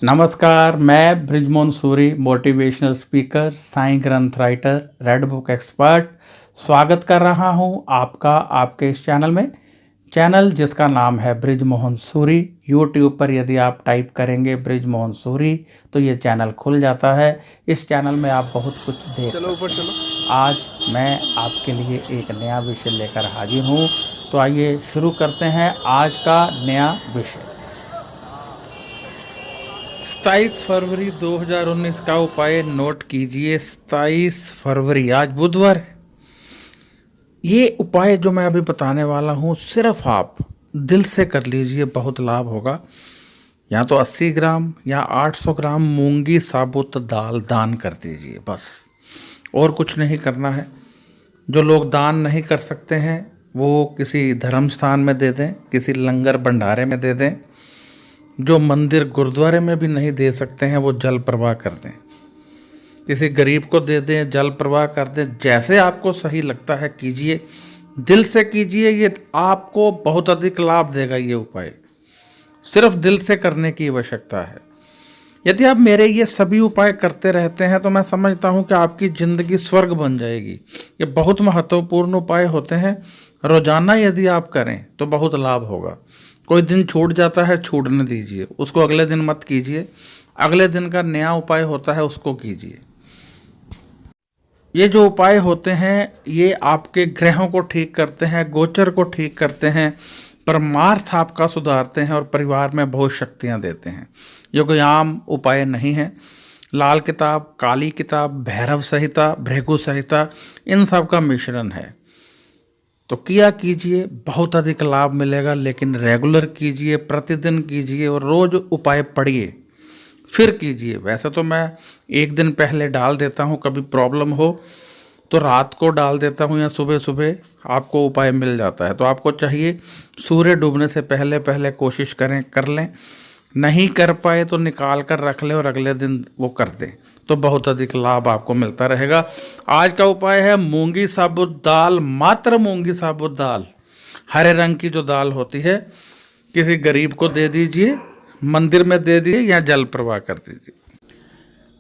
नमस्कार, मैं Brijmohan Suri, motivational speaker, Sai ग्रंथ राइटर, रेड बुक एक्सपर्ट स्वागत कर रहा हूं आपका आपके इस चैनल में। चैनल जिसका नाम है बृजमोहन सूरी। यूट्यूब पर यदि आप टाइप करेंगे बृजमोहन सूरी तो ये चैनल खुल जाता है। इस चैनल में आप बहुत कुछ देख सकते हैं। आज मैं आपके लिए एक नया विषय लेकर हाजिर हूँ, तो आइए शुरू करते हैं आज का नया विषय। 27 फरवरी 2019 का उपाय नोट कीजिए। 27 फरवरी, आज बुधवार है। ये उपाय जो मैं अभी बताने वाला हूँ सिर्फ आप दिल से कर लीजिए, बहुत लाभ होगा। या तो 80 ग्राम या 800 ग्राम मूंगी साबुत दाल दान कर दीजिए, बस, और कुछ नहीं करना है। जो लोग दान नहीं कर सकते हैं वो किसी धर्म स्थान में दे दें, किसी लंगर भंडारे में दे दें। जो मंदिर गुरुद्वारे में भी नहीं दे सकते हैं वो जल प्रवाह कर दें, किसी गरीब को दे दें, जल प्रवाह कर दें। जैसे आपको सही लगता है कीजिए, दिल से कीजिए। ये आपको बहुत अधिक लाभ देगा। ये उपाय सिर्फ दिल से करने की आवश्यकता है। यदि आप मेरे ये सभी उपाय करते रहते हैं तो मैं समझता हूँ कि आपकी ज़िंदगी स्वर्ग बन जाएगी। ये बहुत महत्वपूर्ण उपाय होते हैं। रोजाना यदि आप करें तो बहुत लाभ होगा। कोई दिन छूट जाता है, छूटने दीजिए, उसको अगले दिन मत कीजिए। अगले दिन का नया उपाय होता है, उसको कीजिए। ये जो उपाय होते हैं ये आपके ग्रहों को ठीक करते हैं, गोचर को ठीक करते हैं, परमार्थ आपका सुधारते हैं और परिवार में बहुत शक्तियाँ देते हैं। ये कोई आम उपाय नहीं है। लाल किताब, काली किताब, भैरव संहिता, भृगु संहिता, इन सब का मिश्रण है। तो किया कीजिए, बहुत अधिक लाभ मिलेगा। लेकिन रेगुलर कीजिए, प्रतिदिन कीजिए और रोज उपाय पढ़िए, फिर कीजिए। वैसे तो मैं एक दिन पहले डाल देता हूँ, कभी प्रॉब्लम हो तो रात को डाल देता हूँ या सुबह सुबह आपको उपाय मिल जाता है। तो आपको चाहिए सूर्य डूबने से पहले पहले कोशिश करें, कर लें। नहीं कर पाए तो निकाल कर रख लें और अगले दिन वो कर दें, तो बहुत अधिक लाभ आपको मिलता रहेगा। आज का उपाय है मूंगी साबुत दाल, मात्र मूंगी साबुत दाल, हरे रंग की जो दाल होती है, किसी गरीब को दे दीजिए, मंदिर में दे दीजिए या जल प्रवाह कर दीजिए।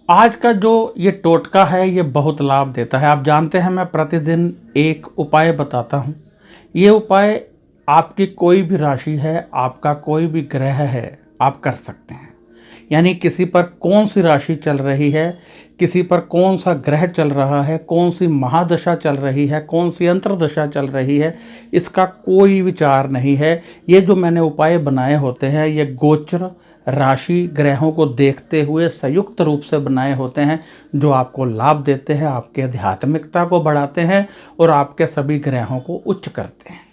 आज का जो ये टोटका है ये बहुत लाभ देता है। आप जानते हैं मैं प्रतिदिन एक उपाय बताता हूँ। ये उपाय आपकी कोई भी राशि है, आपका कोई भी ग्रह है, आप कर सकते हैं। यानी किसी पर कौन सी राशि चल रही है, किसी पर कौन सा ग्रह चल रहा है, कौन सी महादशा चल रही है, कौन सी अंतर्दशा चल रही है, इसका कोई विचार नहीं है। ये जो मैंने उपाय बनाए होते हैं ये गोचर राशि ग्रहों को देखते हुए संयुक्त रूप से बनाए होते हैं, जो आपको लाभ देते हैं, आपके आध्यात्मिकता को बढ़ाते हैं और आपके सभी ग्रहों को उच्च करते हैं।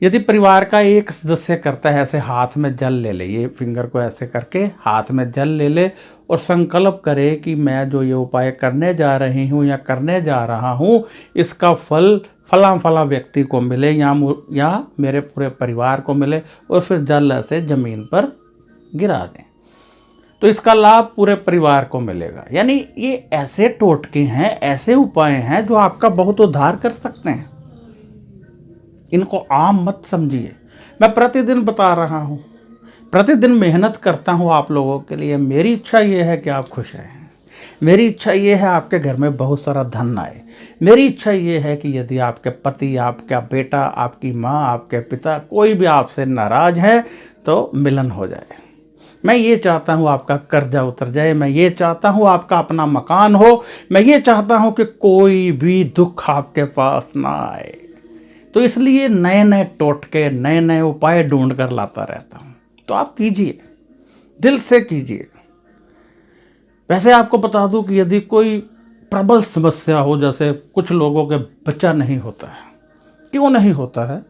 यदि परिवार का एक सदस्य करता है, ऐसे हाथ में जल ले ले, ये फिंगर को ऐसे करके हाथ में जल ले ले और संकल्प करे कि मैं जो ये उपाय करने जा रही हूँ या करने जा रहा हूँ, इसका फल फला फला व्यक्ति को मिले या मेरे पूरे परिवार को मिले, और फिर जल ऐसे ज़मीन पर गिरा दें, तो इसका लाभ पूरे परिवार को मिलेगा। यानी ये ऐसे टोटके हैं, ऐसे उपाय हैं जो आपका बहुत उद्धार कर सकते हैं। इनको आम मत समझिए। मैं प्रतिदिन बता रहा हूँ, प्रतिदिन मेहनत करता हूँ आप लोगों के लिए। मेरी इच्छा ये है कि आप खुश रहें। मेरी इच्छा ये है आपके घर में बहुत सारा धन आए। मेरी इच्छा ये है कि यदि आपके पति, आपका बेटा, आपकी माँ, आपके पिता कोई भी आपसे नाराज़ है तो मिलन हो जाए। मैं ये चाहता हूँ आपका कर्जा उतर जाए। मैं ये चाहता हूँ आपका अपना मकान हो। मैं ये चाहता हूँ कि कोई भी दुख आपके पास ना आए। तो इसलिए नए नए टोटके, नए नए उपाय ढूंढ कर लाता रहता हूँ। तो आप कीजिए, दिल से कीजिए। वैसे आपको बता दूं कि यदि कोई प्रबल समस्या हो, जैसे कुछ लोगों के बच्चा नहीं होता है, क्यों नहीं होता है?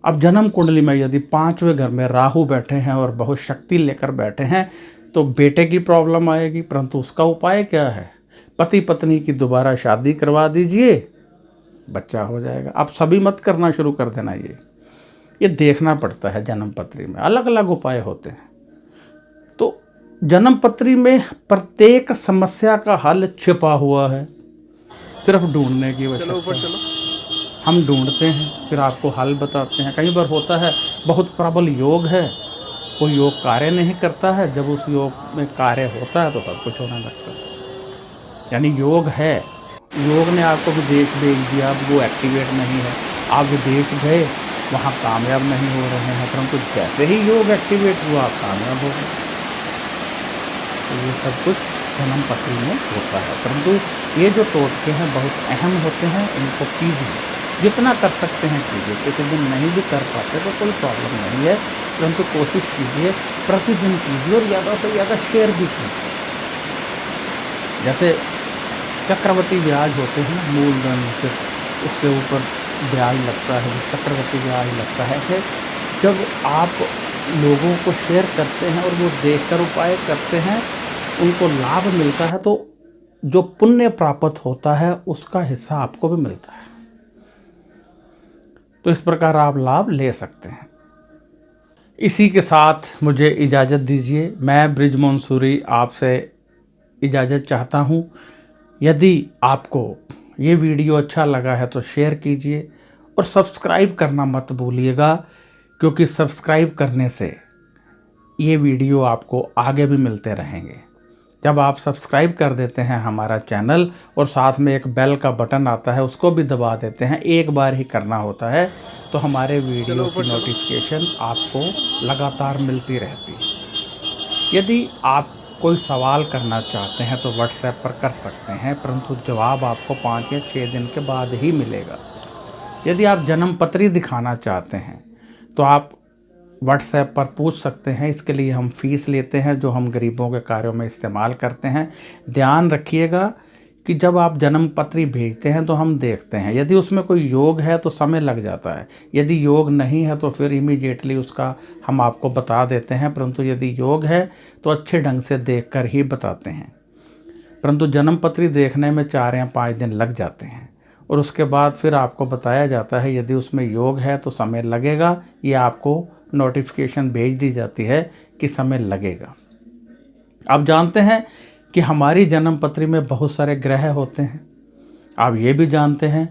अब जन्म कुंडली में यदि 5वें घर में राहु बैठे हैं और बहुत शक्ति लेकर बैठे हैं तो बेटे की प्रॉब्लम आएगी। परंतु उसका उपाय क्या है? पति पत्नी की दोबारा शादी करवा दीजिए, बच्चा हो जाएगा। आप सभी मत करना शुरू कर देना। ये देखना पड़ता है। जन्म पत्री में अलग अलग उपाय होते हैं। तो जन्म पत्री में प्रत्येक समस्या का हल छिपा हुआ है, सिर्फ ढूंढने की आवश्यकता है। हम ढूंढते हैं, फिर आपको हल बताते हैं। कई बार होता है बहुत प्रबल योग है, कोई योग कार्य नहीं करता है, जब उस योग में कार्य होता है तो सब कुछ होने लगता है। यानी योग है, योग ने आपको विदेश भेज दिया, अब वो एक्टिवेट नहीं है, आप विदेश गए, वहाँ कामयाब नहीं हो रहे हैं, परंतु जैसे ही योग एक्टिवेट हुआ आप कामयाब हो गए। तो ये सब कुछ जन्म पत्री में होता है, परंतु ये जो टोटके हैं बहुत अहम होते हैं, इनको कीजिए, जितना कर सकते हैं कीजिए। किसी दिन नहीं भी कर पाते तो कोई प्रॉब्लम नहीं है, परंतु कोशिश कीजिए, प्रतिदिन कीजिए और ज़्यादा से ज़्यादा शेयर भी कीजिए। जैसे चक्रवृद्धि ब्याज होते हैं ना, मूलधन फिर उसके ऊपर ब्याज लगता है, चक्रवृद्धि ब्याज लगता है, ऐसे जब आप लोगों को शेयर करते हैं और वो देखकर उपाय करते हैं, उनको लाभ मिलता है, तो जो पुण्य प्राप्त होता है उसका हिस्सा आपको भी मिलता है। तो इस प्रकार आप लाभ ले सकते हैं। इसी के साथ मुझे इजाज़त दीजिए। मैं बृजमोहन सूरी आपसे इजाज़त चाहता हूँ। यदि आपको ये वीडियो अच्छा लगा है तो शेयर कीजिए और सब्सक्राइब करना मत भूलिएगा, क्योंकि सब्सक्राइब करने से ये वीडियो आपको आगे भी मिलते रहेंगे। जब आप सब्सक्राइब कर देते हैं हमारा चैनल और साथ में एक बेल का बटन आता है, उसको भी दबा देते हैं, एक बार ही करना होता है, तो हमारे वीडियो की नोटिफिकेशन आपको लगातार मिलती रहती है। यदि आप कोई सवाल करना चाहते हैं तो व्हाट्सएप पर कर सकते हैं, परंतु जवाब आपको 5 या 6 दिन के बाद ही मिलेगा। यदि आप जन्म पत्री दिखाना चाहते हैं तो आप व्हाट्सएप पर पूछ सकते हैं। इसके लिए हम फीस लेते हैं, जो हम गरीबों के कार्यों में इस्तेमाल करते हैं। ध्यान रखिएगा कि जब आप जन्म पत्री भेजते हैं तो हम देखते हैं, यदि उसमें कोई योग है तो समय लग जाता है, यदि योग नहीं है तो फिर इमीडिएटली उसका हम आपको बता देते हैं, परंतु यदि योग है तो अच्छे ढंग से देखकर ही बताते हैं। परंतु जन्म पत्री देखने में 4 या 5 दिन लग जाते हैं और उसके बाद फिर आपको बताया जाता है, यदि उसमें योग है तो समय लगेगा, ये आपको नोटिफिकेशन भेज दी जाती है कि समय लगेगा। आप जानते हैं कि हमारी जन्म पत्री में बहुत सारे ग्रह होते हैं। आप ये भी जानते हैं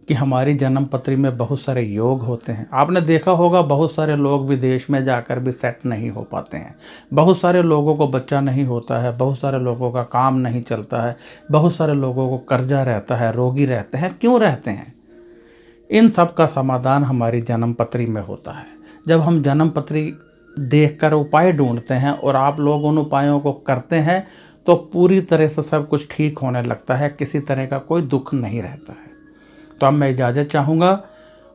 कि हमारी जन्म पत्री में बहुत सारे योग होते हैं। आपने देखा होगा बहुत सारे लोग विदेश में जाकर भी सेट नहीं हो पाते हैं, बहुत सारे लोगों को बच्चा नहीं होता है, बहुत सारे लोगों का काम नहीं चलता है, बहुत सारे लोगों को कर्जा रहता है, रोगी रहते हैं। क्यों रहते हैं? इन सब का समाधान हमारी जन्म पत्री में होता है। जब हम जन्म पत्री देखकर उपाय ढूंढते हैं और आप लोग उन उपायों को करते हैं तो पूरी तरह से सब कुछ ठीक होने लगता है, किसी तरह का कोई दुख नहीं रहता है। तो अब मैं इजाज़त चाहूँगा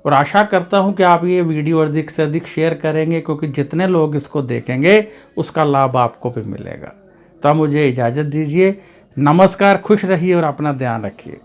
और आशा करता हूँ कि आप ये वीडियो अधिक से अधिक शेयर करेंगे, क्योंकि जितने लोग इसको देखेंगे उसका लाभ आपको भी मिलेगा। तो अब मुझे इजाज़त दीजिए। नमस्कार, खुश रहिए और अपना ध्यान रखिए।